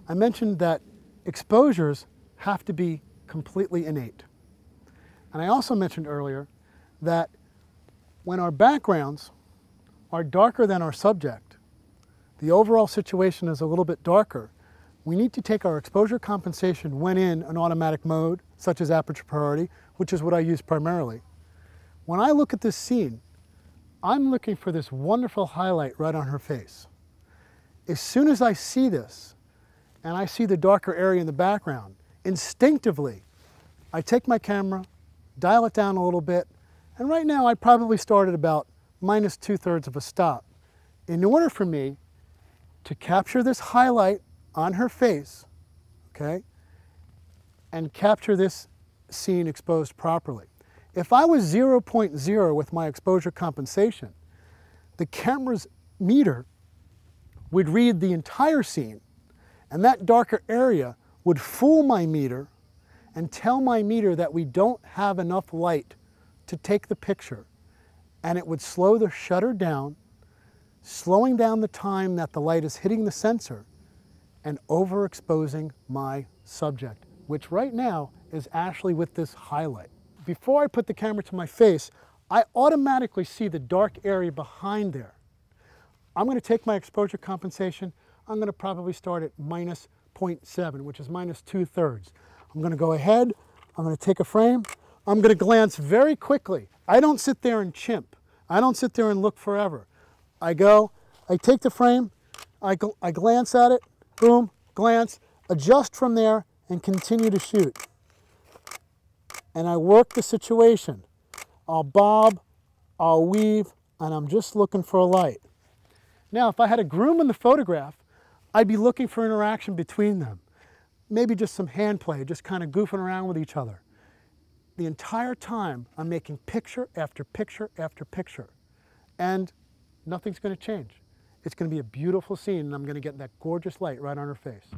I mentioned that exposures have to be completely innate. And I also mentioned earlier that when our backgrounds are darker than our subject, the overall situation is a little bit darker, we need to take our exposure compensation when in an automatic mode, such as aperture priority, which is what I use primarily. When I look at this scene, I'm looking for this wonderful highlight right on her face. As soon as I see this, and I see the darker area in the background, instinctively, I take my camera, dial it down a little bit, and right now I probably start at about minus 2/3 of a stop. In order for me to capture this highlight on her face, okay, and capture this scene exposed properly. If I was 0.0 with my exposure compensation, the camera's meter would read the entire scene, and that darker area would fool my meter and tell my meter that we don't have enough light to take the picture, and it would slow the shutter down, slowing down the time that the light is hitting the sensor and overexposing my subject, which right now is Ashley with this highlight. Before I put the camera to my face, I automatically see the dark area behind there. I'm going to take my exposure compensation. I'm going to probably start at minus 0.7, which is minus 2/3. I'm going to go ahead. I'm going to take a frame. I'm going to glance very quickly. I don't sit there and chimp. I don't sit there and look forever. I take the frame, I glance at it, boom, glance, adjust from there, and continue to shoot. And I work the situation. I'll bob, I'll weave, and I'm just looking for a light. Now, if I had a groom in the photograph, I'd be looking for interaction between them. Maybe just some hand play, just kind of goofing around with each other. The entire time, I'm making picture after picture after picture. And nothing's going to change. It's going to be a beautiful scene, and I'm going to get that gorgeous light right on her face.